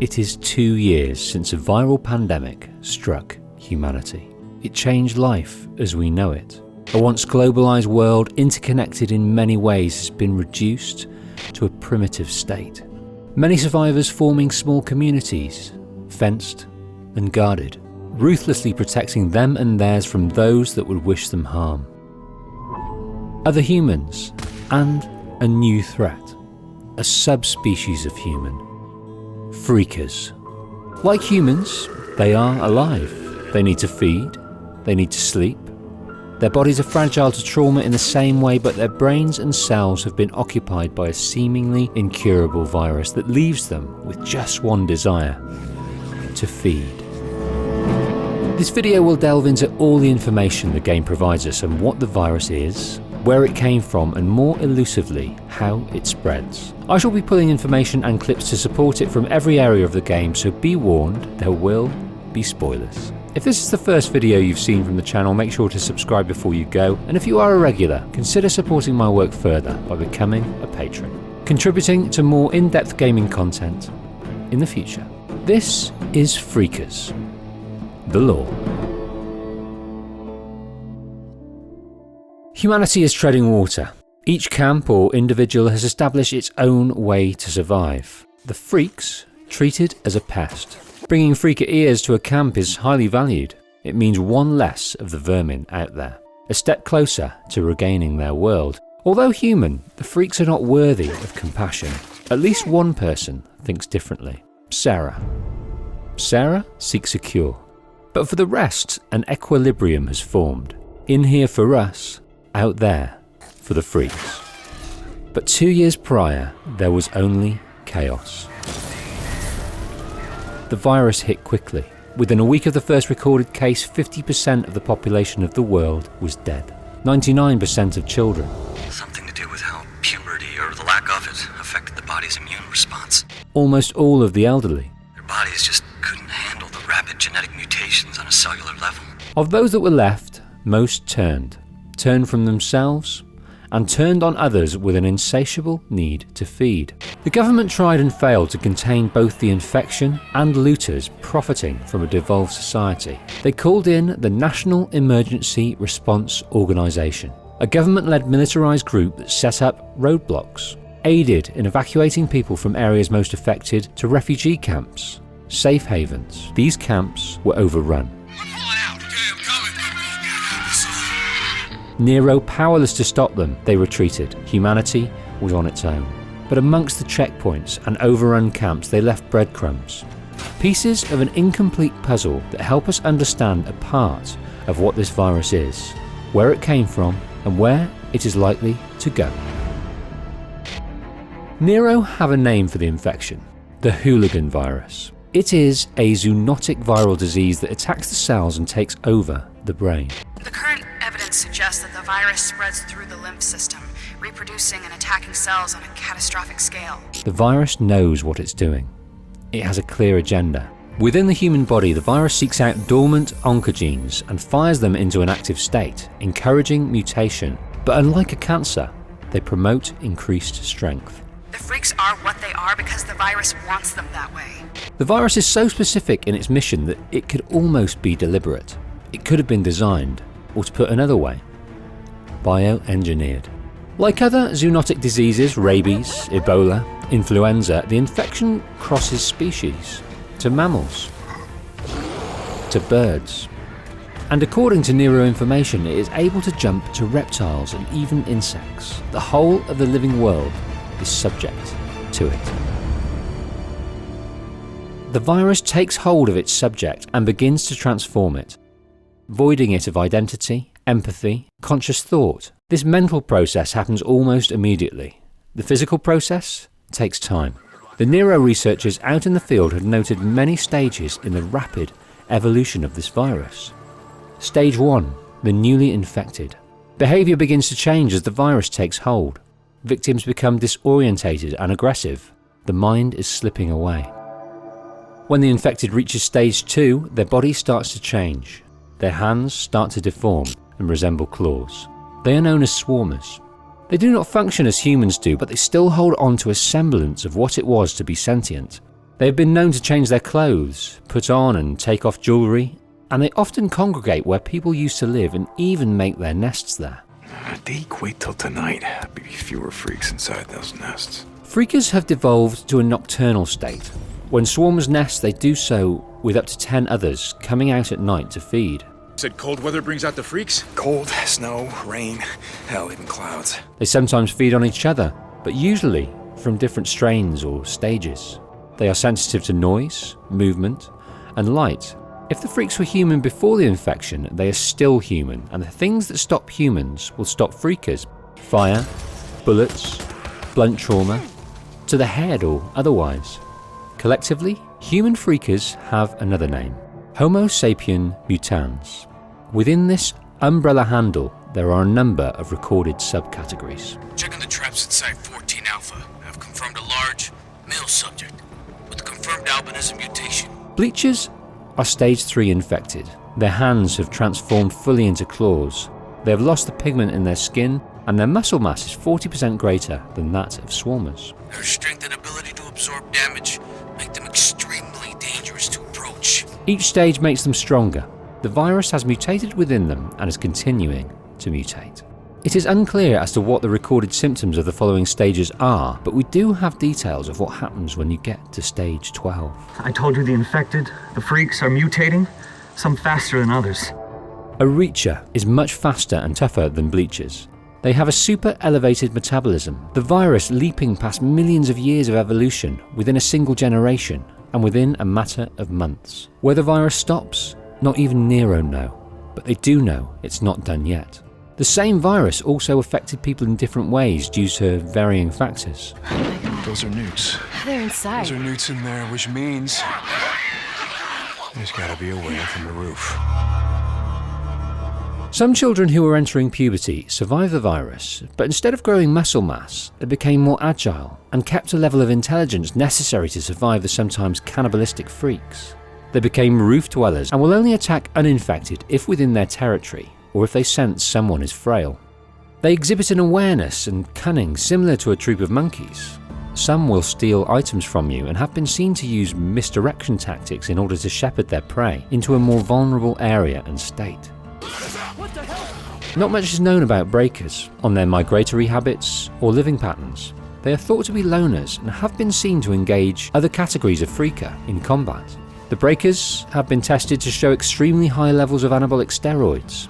It is 2 years since a viral pandemic struck humanity. It changed life as we know it. A once globalized world, interconnected in many ways, has been reduced to a primitive state. Many survivors forming small communities, fenced and guarded, ruthlessly protecting them and theirs from those that would wish them harm. Other humans, and a new threat, a subspecies of human. Freakers. Like humans, they are alive. They need to feed, they need to sleep. Their bodies are fragile to trauma in the same way, but their brains and cells have been occupied by a seemingly incurable virus that leaves them with just one desire: to feed. This video will delve into all the information the game provides us on what the virus is, where it came from, and more elusively, how it spreads. I shall be pulling information and clips to support it from every area of the game, so be warned, there will be spoilers. If this is the first video you've seen from the channel, make sure to subscribe before you go, and if you are a regular, consider supporting my work further by becoming a patron, contributing to more in-depth gaming content in the future. This is Freakers, the Law. Humanity is treading water. Each camp or individual has established its own way to survive. The freaks treated as a pest. Bringing freaker ears to a camp is highly valued. It means one less of the vermin out there, a step closer to regaining their world. Although human, the freaks are not worthy of compassion. At least one person thinks differently. Sarah. Sarah seeks a cure. But for the rest, an equilibrium has formed. In here for us, out there for the freaks. But 2 years prior, there was only chaos. The virus hit quickly. Within a week of the first recorded case, 50% of the population of the world was dead. 99% of children. Something to do with how puberty, or the lack of it, affected the body's immune response. Almost all of the elderly. Their bodies just couldn't handle the rapid genetic mutations on a cellular level. Of those that were left, most turned from themselves and turned on others with an insatiable need to feed. The government tried and failed to contain both the infection and looters profiting from a devolved society. They called in the National Emergency Response Organization, a government-led militarized group that set up roadblocks, aided in evacuating people from areas most affected to refugee camps, safe havens. These camps were overrun. NERO powerless to stop them, they retreated. Humanity was on its own. But amongst the checkpoints and overrun camps, they left breadcrumbs. Pieces of an incomplete puzzle that help us understand a part of what this virus is, where it came from, and where it is likely to go. NERO have a name for the infection: the Hooligan Virus. It is a zoonotic viral disease that attacks the cells and takes over the brain. The current evidence suggests that the virus spreads through the lymph system, reproducing and attacking cells on a catastrophic scale. The virus knows what it's doing. It has a clear agenda. Within the human body, the virus seeks out dormant oncogenes and fires them into an active state, encouraging mutation. But unlike a cancer, they promote increased strength. The freaks are what they are because the virus wants them that way. The virus is so specific in its mission that it could almost be deliberate. It could have been designed, or to put another way, bioengineered. Like other zoonotic diseases, rabies, Ebola, influenza, the infection crosses species, to mammals, to birds. And according to NERO information, it is able to jump to reptiles and even insects. The whole of the living world is subject to it. The virus takes hold of its subject and begins to transform it, voiding it of identity, empathy, conscious thought. This mental process happens almost immediately. The physical process takes time. The NERO researchers out in the field had noted many stages in the rapid evolution of this virus. Stage 1, the newly infected. Behavior begins to change as the virus takes hold. Victims become disorientated and aggressive. The mind is slipping away. When the infected reaches stage 2, their body starts to change. Their hands start to deform and resemble claws. They are known as swarmers. They do not function as humans do, but they still hold on to a semblance of what it was to be sentient. They have been known to change their clothes, put on and take off jewellery, and they often congregate where people used to live and even make their nests there. Deke, wait till tonight. There'll be fewer freaks inside those nests. Freakers have devolved to a nocturnal state. When swarms nest, they do so with up to 10 others coming out at night to feed. Said cold weather brings out the freaks? Cold, snow, rain, hell, even clouds. They sometimes feed on each other, but usually from different strains or stages. They are sensitive to noise, movement, and light. If the freaks were human before the infection, they are still human, and the things that stop humans will stop freakers. Fire, bullets, blunt trauma, to the head or otherwise. Collectively, human freakers have another name: Homo sapien mutans. Within this umbrella handle, there are a number of recorded subcategories. Checking the traps at Site 14 Alpha. Have confirmed a large male subject with confirmed albinism mutation. Bleachers are stage 3 infected. Their hands have transformed fully into claws. They have lost the pigment in their skin, and their muscle mass is 40% greater than that of swarmers. Their strength and ability to absorb damage make them extremely dangerous to approach. Each stage makes them stronger. The virus has mutated within them and is continuing to mutate. It is unclear as to what the recorded symptoms of the following stages are, but we do have details of what happens when you get to stage 12. I told you the infected, the freaks, are mutating, some faster than others. A Reacher is much faster and tougher than Bleachers. They have a super elevated metabolism, the virus leaping past millions of years of evolution within a single generation and within a matter of months. Where the virus stops, not even NERO know, but they do know it's not done yet. The same virus also affected people in different ways due to varying factors. Those are newts. They're inside. Those are newts in there, which means there's gotta be a way from the roof. Some children who were entering puberty survived the virus, but instead of growing muscle mass, they became more agile and kept a level of intelligence necessary to survive the sometimes cannibalistic freaks. They became roof dwellers and will only attack uninfected if within their territory, or if they sense someone is frail. They exhibit an awareness and cunning similar to a troop of monkeys. Some will steal items from you and have been seen to use misdirection tactics in order to shepherd their prey into a more vulnerable area and state. Not much is known about breakers, on their migratory habits or living patterns. They are thought to be loners and have been seen to engage other categories of freaker in combat. The breakers have been tested to show extremely high levels of anabolic steroids.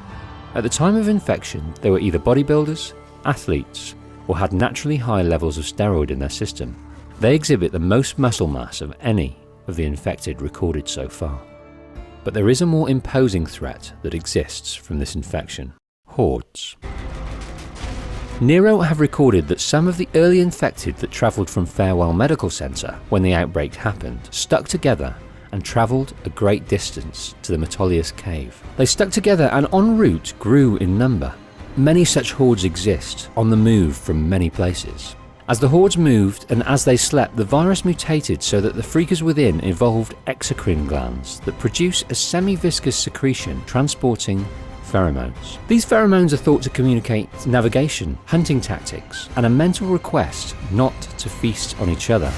At the time of infection, they were either bodybuilders, athletes, or had naturally high levels of steroid in their system. They exhibit the most muscle mass of any of the infected recorded so far. But there is a more imposing threat that exists from this infection: Hordes. NERO have recorded that some of the early infected that travelled from Farewell Medical Centre when the outbreak happened stuck together and travelled a great distance to the Metolius cave. They stuck together and en route grew in number. Many such hordes exist, on the move from many places. As the hordes moved and as they slept, the virus mutated so that the freakers within evolved exocrine glands that produce a semi-viscous secretion transporting pheromones. These pheromones are thought to communicate navigation, hunting tactics, and a mental request not to feast on each other.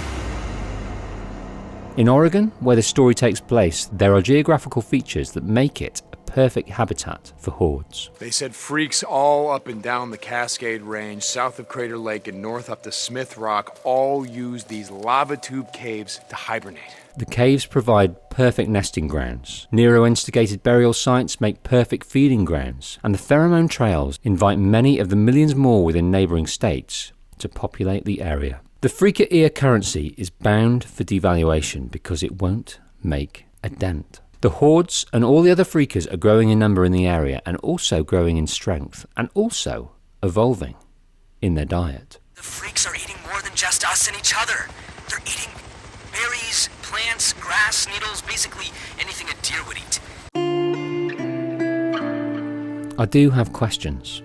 In Oregon, where the story takes place, there are geographical features that make it a perfect habitat for hordes. They said freaks all up and down the Cascade Range, south of Crater Lake and north up to Smith Rock, all use these lava tube caves to hibernate. The caves provide perfect nesting grounds. NERO-instigated burial sites make perfect feeding grounds, and the pheromone trails invite many of the millions more within neighbouring states to populate the area. The freaker ear currency is bound for devaluation because it won't make a dent. The hordes and all the other freakers are growing in number in the area and also growing in strength and also evolving in their diet. The freaks are eating more than just us and each other. They're eating berries, plants, grass, needles, basically anything a deer would eat. I do have questions.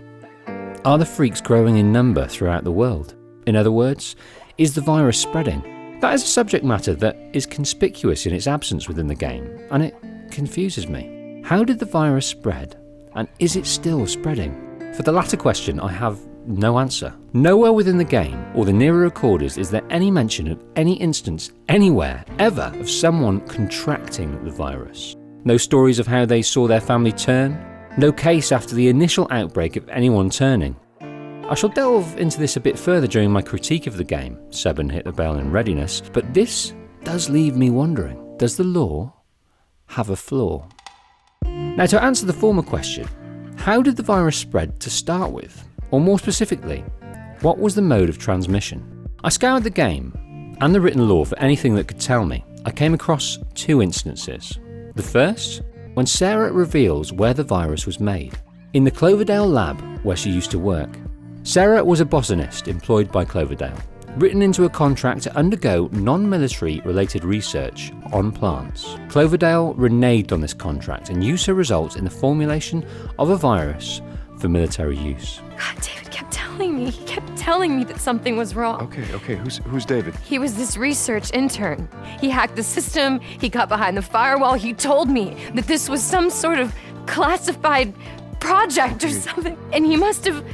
Are the freaks growing in number throughout the world? In other words, is the virus spreading? That is a subject matter that is conspicuous in its absence within the game, and it confuses me. How did the virus spread, and is it still spreading? For the latter question, I have no answer. Nowhere within the game or the NERO recorders is there any mention of any instance anywhere ever of someone contracting the virus. No stories of how they saw their family turn. No case after the initial outbreak of anyone turning. I shall delve into this a bit further during my critique of the game, sub and hit the bell in readiness, but this does leave me wondering, does the law have a flaw? Now, to answer the former question, how did the virus spread to start with? Or more specifically, what was the mode of transmission? I scoured the game and the written law for anything that could tell me. I came across 2 instances. The first, when Sarah reveals where the virus was made. In the Cloverdale lab where she used to work. Sarah was a botanist employed by Cloverdale, written into a contract to undergo non-military related research on plants. Cloverdale reneged on this contract and used her results in the formulation of a virus for military use. God, David kept telling me. He kept telling me that something was wrong. Okay, who's David? He was this research intern. He hacked the system, he got behind the firewall, he told me that this was some sort of classified project or something, and he must have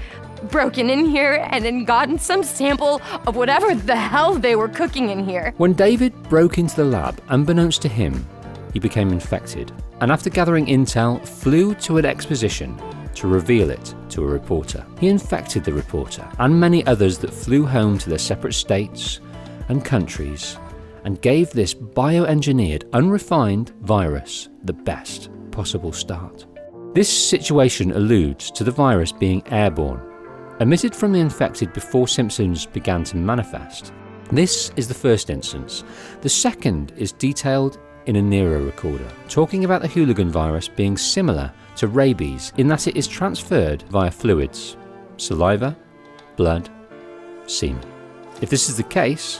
broken in here and then gotten some sample of whatever the hell they were cooking in here. When David broke into the lab, unbeknownst to him, he became infected, and after gathering intel, flew to an exposition to reveal it to a reporter. He infected the reporter and many others that flew home to their separate states and countries and gave this bioengineered, unrefined virus the best possible start. This situation alludes to the virus being airborne, emitted from the infected before symptoms began to manifest. This is the first instance. The second is detailed in a NERO recorder, talking about the Hooligan Virus being similar to rabies in that it is transferred via fluids, saliva, blood, semen. If this is the case,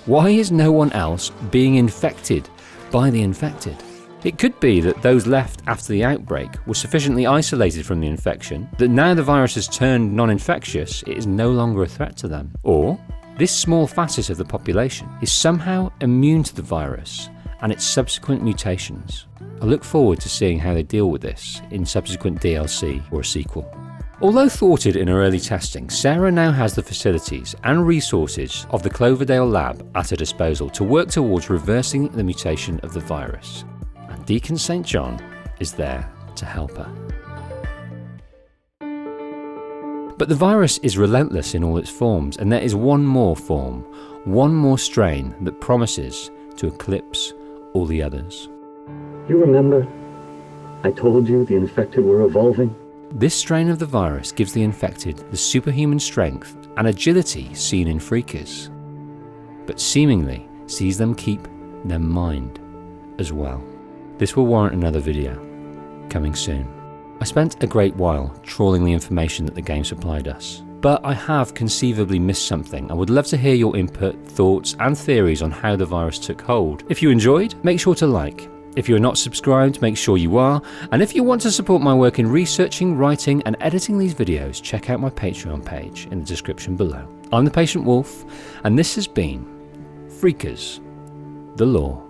why is no one else being infected by the infected? It could be that those left after the outbreak were sufficiently isolated from the infection that now the virus has turned non-infectious, it is no longer a threat to them. Or this small facet of the population is somehow immune to the virus and its subsequent mutations. I look forward to seeing how they deal with this in subsequent DLC or a sequel. Although thwarted in her early testing, Sarah now has the facilities and resources of the Cloverdale lab at her disposal to work towards reversing the mutation of the virus. And Deacon St. John is there to help her. But the virus is relentless in all its forms, and there is one more form, one more strain that promises to eclipse all the others. You remember? I told you the infected were evolving. This strain of the virus gives the infected the superhuman strength and agility seen in freakers, but seemingly sees them keep their mind as well. This will warrant another video, coming soon. I spent a great while trawling the information that the game supplied us, but I have conceivably missed something. I would love to hear your input, thoughts and theories on how the virus took hold. If you enjoyed, make sure to like. If you are not subscribed, make sure you are. And if you want to support my work in researching, writing and editing these videos, check out my Patreon page in the description below. I'm The Patient Wolf, and this has been Freakers, the Law.